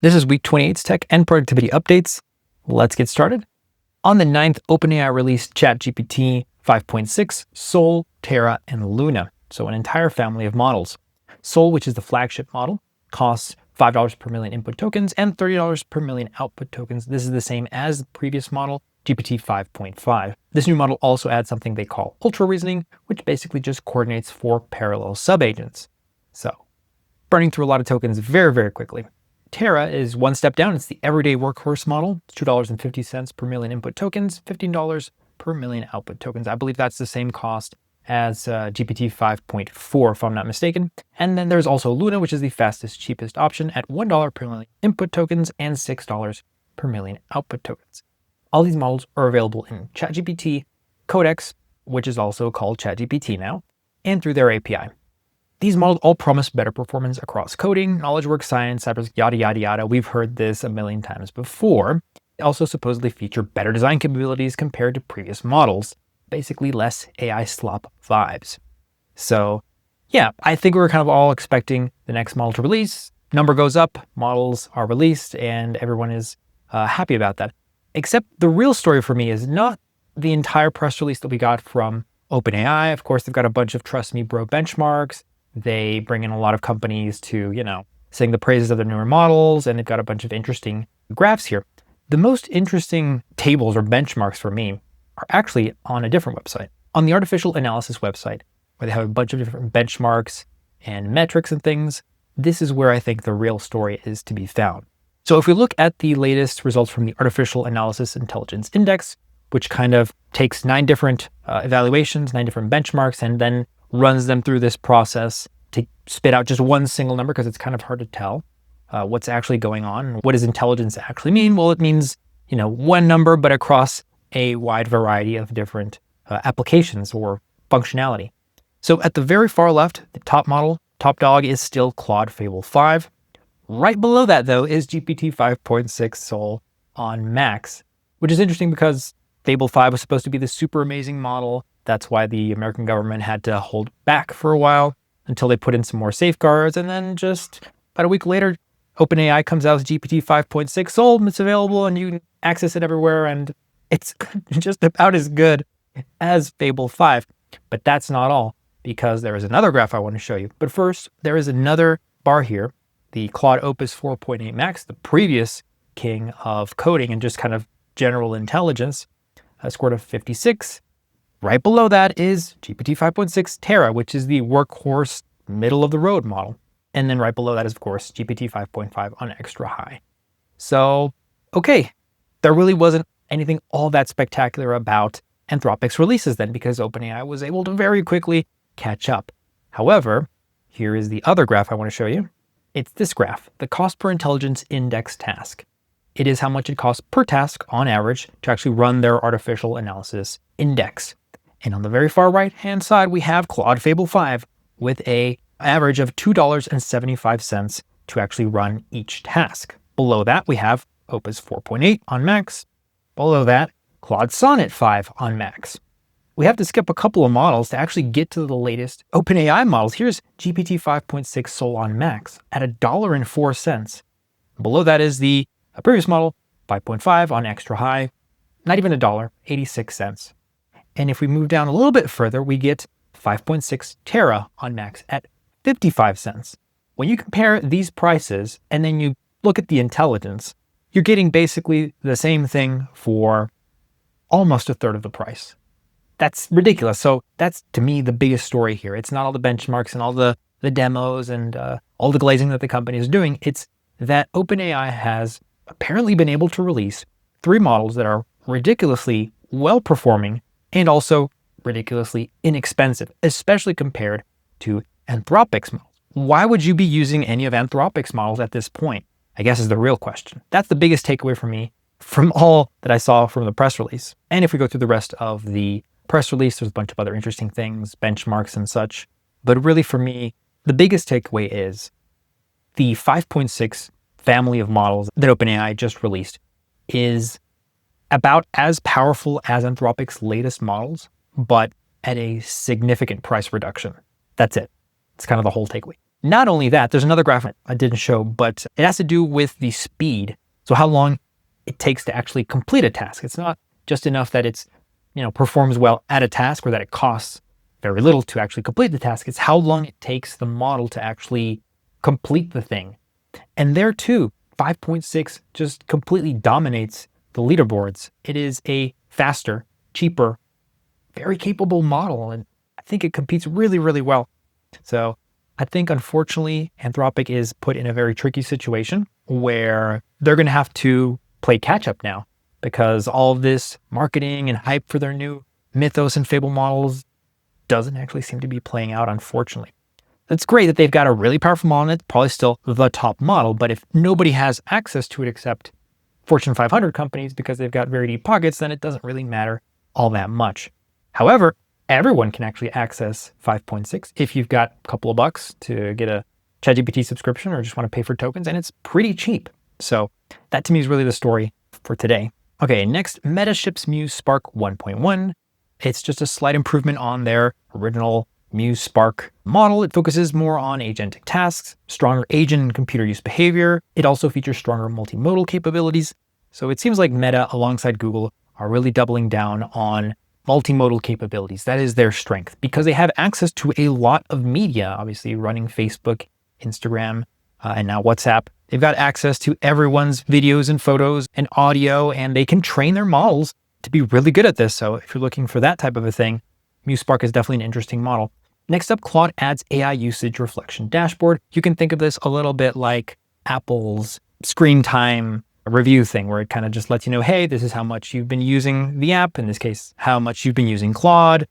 This is week 28's tech and productivity updates. Let's get started. On the 9th, OpenAI released ChatGPT 5.6, Sol, Terra, and Luna. So an entire family of models. Sol, which is the flagship model, costs $5 per million input tokens and $30 per million output tokens. This is the same as the previous model, GPT 5.5. This new model also adds something they call ultra reasoning, which basically just coordinates 4 parallel subagents. So burning through a lot of tokens very, very quickly. Terra is one step down. It's the everyday workhorse model. It's $2.50 per million input tokens, $15 per million output tokens. I believe that's the same cost as GPT 5.4, if I'm not mistaken. And then there's also Luna, which is the fastest, cheapest option at $1 per million input tokens and $6 per million output tokens. All these models are available in ChatGPT, Codex, which is also called ChatGPT now, and through their API. These models all promise better performance across coding, knowledge work, science, cyber, yada, yada, yada. We've heard this a million times before. They also supposedly feature better design capabilities compared to previous models, basically less AI slop vibes. So yeah, I think we're kind of all expecting the next model to release. Number goes up, models are released, and everyone is happy about that. Except the real story for me is not the entire press release that we got from OpenAI. Of course, they've got a bunch of trust me bro benchmarks. They bring in a lot of companies to, sing the praises of their newer models, and they've got a bunch of interesting graphs here. The most interesting tables or benchmarks for me are actually on a different website, on the artificial analysis website, where they have a bunch of different benchmarks and metrics and things. This is where I think the real story is to be found. So if we look at the latest results from the Artificial Analysis Intelligence Index, which kind of takes 9 different evaluations, 9 different benchmarks, and then runs them through this process to spit out just one single number, because it's kind of hard to tell what's actually going on. What does intelligence actually mean? Well, it means, one number, but across a wide variety of different applications or functionality. So at the very far left, the top model, top dog, is still Claude Fable 5. Right below that, though, is GPT 5.6 Sol on Max, which is interesting because Fable 5 was supposed to be the super amazing model. That's why the American government had to hold back for a while until they put in some more safeguards. And then just about a week later, OpenAI comes out with GPT 5.6 Sol. It's available and you can access it everywhere. And it's just about as good as Fable 5. But that's not all, because there is another graph I want to show you. But first, there is another bar here, the Claude Opus 4.8 Max, the previous king of coding and just kind of general intelligence, scored a 56. Right below that is GPT 5.6 Terra, which is the workhorse middle of the road model. And then right below that is, of course, GPT 5.5 on extra high. So, okay, there really wasn't anything all that spectacular about Anthropic's releases then, because OpenAI was able to very quickly catch up. However, here is the other graph I want to show you. It's this graph, the cost per intelligence index task. It is how much it costs per task on average to actually run their artificial analysis index. And on the very far right-hand side, we have Claude Fable 5 with an average of $2.75 to actually run each task. Below that, we have Opus 4.8 on Max. Below that, Claude Sonnet 5 on Max. We have to skip a couple of models to actually get to the latest OpenAI models. Here's GPT 5.6 Sol on Max at $1.04. Below that is the previous model, 5.5 on extra high, not even $1, 86 cents. And if we move down a little bit further, we get 5.6 Terra on Max at 55 cents. When you compare these prices and then you look at the intelligence, you're getting basically the same thing for almost a third of the price. That's ridiculous. So that's, to me, the biggest story here. It's not all the benchmarks and all the demos and all the glazing that the company is doing. It's that OpenAI has apparently been able to release 3 models that are ridiculously well-performing and also ridiculously inexpensive, especially compared to Anthropic's models. Why would you be using any of Anthropic's models at this point? I guess is the real question. That's the biggest takeaway for me from all that I saw from the press release. And if we go through the rest of the press release, there's a bunch of other interesting things, benchmarks and such. But really for me, the biggest takeaway is the 5.6 family of models that OpenAI just released is about as powerful as Anthropic's latest models, but at a significant price reduction. That's it. It's kind of the whole takeaway. Not only that, there's another graph I didn't show, but it has to do with the speed. So how long it takes to actually complete a task. It's not just enough that it's, performs well at a task or that it costs very little to actually complete the task. It's how long it takes the model to actually complete the thing. And there too, 5.6 just completely dominates the leaderboards. It is a faster, cheaper, very capable model, and I think it competes really, really well. So I think, unfortunately, Anthropic is put in a very tricky situation where they're going to have to play catch up now, because all of this marketing and hype for their new Mythos and Fable models doesn't actually seem to be playing out, unfortunately. It's great that they've got a really powerful model, and it's probably still the top model, but if nobody has access to it except Fortune 500 companies because they've got very deep pockets, then it doesn't really matter all that much. However, everyone can actually access 5.6 if you've got a couple of bucks to get a ChatGPT subscription or just want to pay for tokens, and it's pretty cheap. So that to me is really the story for today. Okay, next, Meta ships Muse Spark 1.1. It's just a slight improvement on their original Muse Spark model. It focuses more on agentic tasks, stronger agent and computer use behavior. It also features stronger multimodal capabilities. So it seems like Meta, alongside Google, are really doubling down on multimodal capabilities. That is their strength because they have access to a lot of media, obviously running Facebook, Instagram, and now WhatsApp. They've got access to everyone's videos and photos and audio, and they can train their models to be really good at this. So if you're looking for that type of a thing, Muse Spark is definitely an interesting model. Next up, Claude adds AI usage reflection dashboard. You can think of this a little bit like Apple's screen time review thing, where it kind of just lets you know, hey, this is how much you've been using the app. In this case, how much you've been using Claude.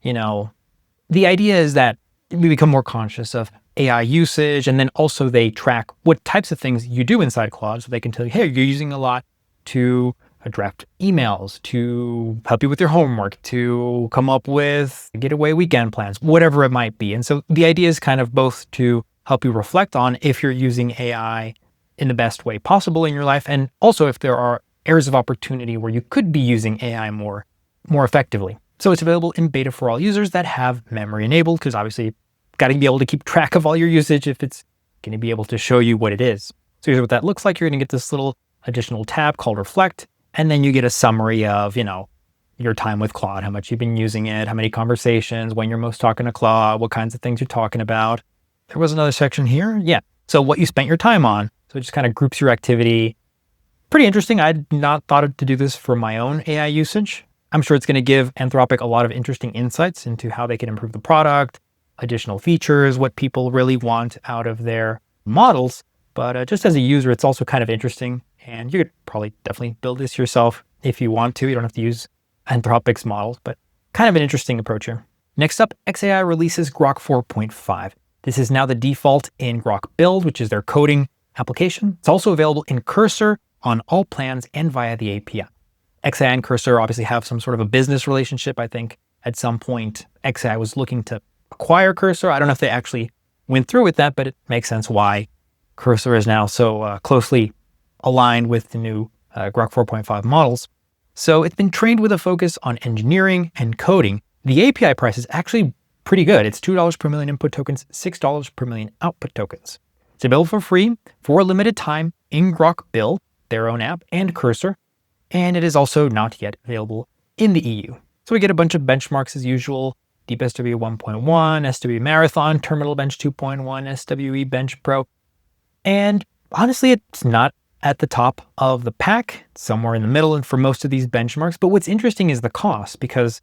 The idea is that we become more conscious of AI usage, and then also they track what types of things you do inside Claude, so they can tell you, hey, you're using a lot to draft emails, to help you with your homework, to come up with getaway weekend plans, whatever it might be. And so the idea is kind of both to help you reflect on if you're using AI in the best way possible in your life, and also if there are areas of opportunity where you could be using AI more effectively. So it's available in beta for all users that have memory enabled, because obviously you've got to be able to keep track of all your usage if it's going to be able to show you what it is. So here's what that looks like. You're going to get this little additional tab called Reflect, and then you get a summary of, your time with Claude, how much you've been using it, how many conversations, when you're most talking to Claude, what kinds of things you're talking about. There was another section here. Yeah. So what you spent your time on. So it just kind of groups your activity. Pretty interesting. I'd not thought to do this for my own AI usage. I'm sure it's going to give Anthropic a lot of interesting insights into how they can improve the product, additional features, what people really want out of their models. But just as a user, it's also kind of interesting. And you could probably definitely build this yourself if you want to. You don't have to use Anthropic's models, but kind of an interesting approach here. Next up, XAI releases Grok 4.5. This is now the default in Grok Build, which is their coding application. It's also available in Cursor on all plans and via the API. XAI and Cursor obviously have some sort of a business relationship. I think at some point XAI was looking to acquire Cursor. I don't know if they actually went through with that, but it makes sense why Cursor is now so closely aligned with the new Grok 4.5 models. So it's been trained with a focus on engineering and coding. The API price is actually pretty good. It's $2 per million input tokens, $6 per million output tokens. It's available for free for a limited time in Grok Build, their own app, and Cursor. And it is also not yet available in the EU. So we get a bunch of benchmarks as usual: Deep SW 1.1, SW Marathon, Terminal Bench 2.1, SWE Bench Pro. And honestly, it's not at the top of the pack, it's somewhere in the middle and for most of these benchmarks. But what's interesting is the cost, because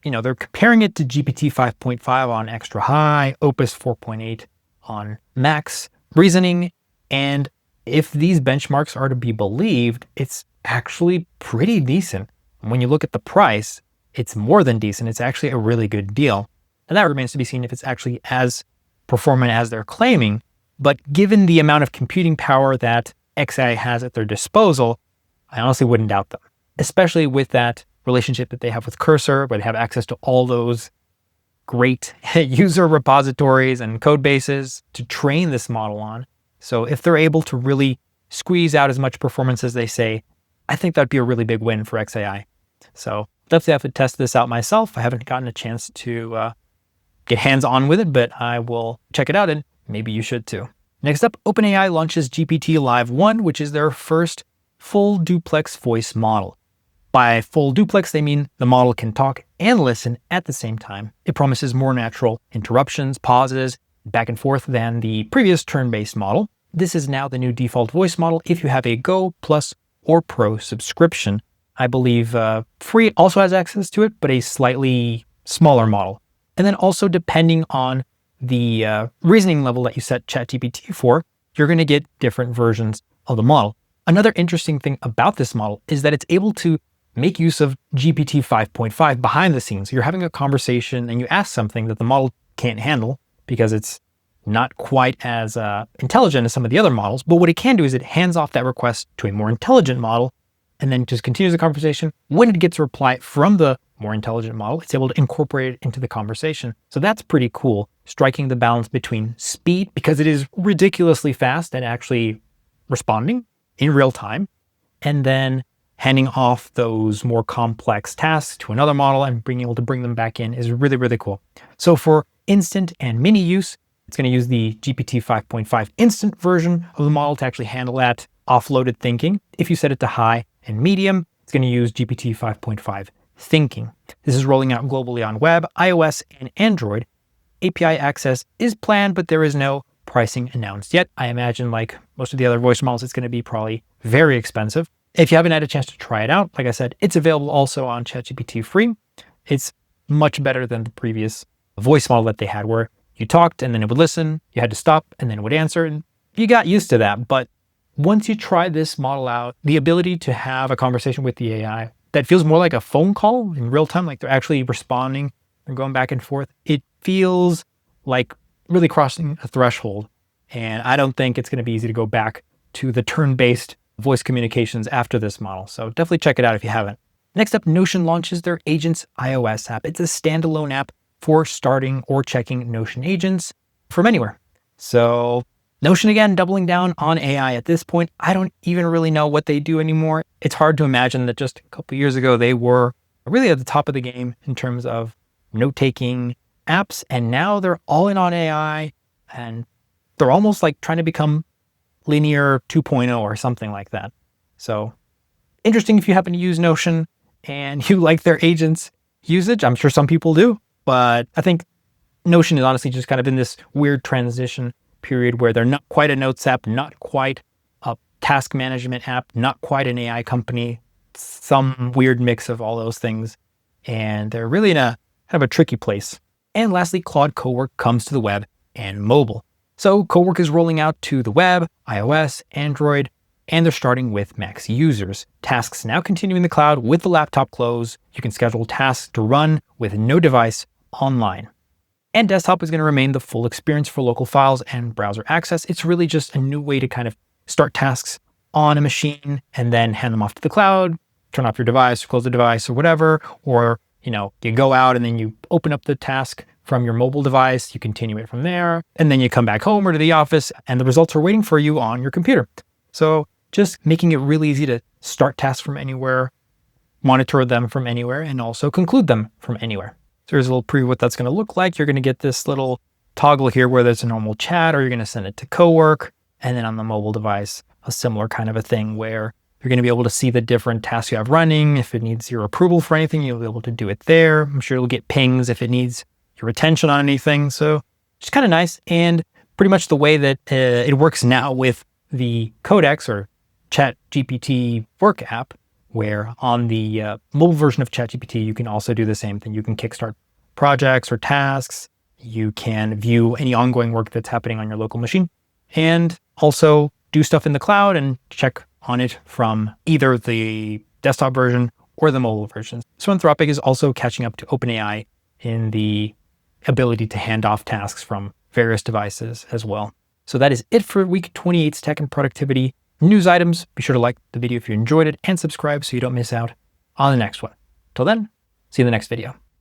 they're comparing it to GPT 5.5 on extra high, Opus 4.8 on max reasoning. And if these benchmarks are to be believed, it's actually pretty decent. When you look at the price, it's more than decent. It's actually a really good deal. And that remains to be seen if it's actually as performant as they're claiming. But given the amount of computing power that XAI has at their disposal, I honestly wouldn't doubt them, especially with that relationship that they have with Cursor, where they have access to all those great user repositories and code bases to train this model on. So if they're able to really squeeze out as much performance as they say, I think that'd be a really big win for XAI. So definitely have to test this out myself. I haven't gotten a chance to get hands-on with it, but I will check it out and maybe you should too. Next up, OpenAI launches GPT-5.1, which is their first full-duplex voice model. By full-duplex, they mean the model can talk and listen at the same time. It promises more natural interruptions, pauses, back and forth than the previous turn-based model. This is now the new default voice model if you have a Go, Plus, or Pro subscription. I believe Free also has access to it, but a slightly smaller model. And then also, depending on the reasoning level that you set ChatGPT for, you're going to get different versions of the model. Another interesting thing about this model is that it's able to make use of GPT 5.5 behind the scenes. You're having a conversation and you ask something that the model can't handle because it's not quite as intelligent as some of the other models. But what it can do is it hands off that request to a more intelligent model and then just continues the conversation. When it gets a reply from the more intelligent model, it's able to incorporate it into the conversation. So that's pretty cool, striking the balance between speed, because it is ridiculously fast at actually responding in real time, and then handing off those more complex tasks to another model and being able to bring them back in is really, really cool. So for instant and mini use, it's going to use the GPT 5.5 instant version of the model to actually handle that offloaded thinking. If you set it to high and medium, it's going to use GPT 5.5 thinking. This is rolling out globally on web, iOS, and Android. API access is planned, but there is no pricing announced yet. I imagine, like most of the other voice models, it's going to be probably very expensive. If you haven't had a chance to try it out, like I said, it's available also on ChatGPT Free. It's much better than the previous voice model that they had, where you talked and then it would listen, you had to stop and then it would answer, and you got used to that. But once you try this model out, the ability to have a conversation with the AI that feels more like a phone call in real time, like they're actually responding and going back and forth, it feels like really crossing a threshold. And I don't think it's going to be easy to go back to the turn-based voice communications after this model. So definitely check it out if you haven't. Next up, Notion launches their Agents iOS app. It's a standalone app for starting or checking Notion agents from anywhere. So Notion, again, doubling down on AI at this point. I don't even really know what they do anymore. It's hard to imagine that just a couple years ago, they were really at the top of the game in terms of note-taking apps. And now they're all in on AI, and they're almost like trying to become Linear 2.0 or something like that. So interesting if you happen to use Notion and you like their agents usage. I'm sure some people do, but I think Notion is honestly just kind of in this weird transition period where they're not quite a notes app, not quite a task management app, not quite an AI company, some weird mix of all those things. And they're really in a kind of a tricky place. And lastly, Claude Cowork comes to the web and mobile. So Cowork is rolling out to the web, iOS, Android, and they're starting with Mac users. Tasks now continue in the cloud with the laptop closed. You can schedule tasks to run with no device online. And desktop is going to remain the full experience for local files and browser access. It's really just a new way to kind of start tasks on a machine and then hand them off to the cloud, turn off your device, close the device or whatever, or you go out and then you open up the task from your mobile device, you continue it from there, and then you come back home or to the office and the results are waiting for you on your computer. So just making it really easy to start tasks from anywhere, monitor them from anywhere, and also conclude them from anywhere. So here's a little preview of what that's going to look like. You're going to get this little toggle here where there's a normal chat, or you're going to send it to Cowork. And then on the mobile device, a similar kind of a thing where you're going to be able to see the different tasks you have running. If it needs your approval for anything, you'll be able to do it there. I'm sure you'll get pings if it needs your attention on anything. So it's kind of nice. And pretty much the way that it works now with the Codex or ChatGPT Work app, where on the mobile version of ChatGPT, you can also do the same thing. You can kickstart projects or tasks. You can view any ongoing work that's happening on your local machine, and also do stuff in the cloud and check on it from either the desktop version or the mobile version. So Anthropic is also catching up to OpenAI in the ability to hand off tasks from various devices as well. So that is it for week 28's tech and productivity news items. Be sure to like the video if you enjoyed it and subscribe so you don't miss out on the next one. Till then, see you in the next video.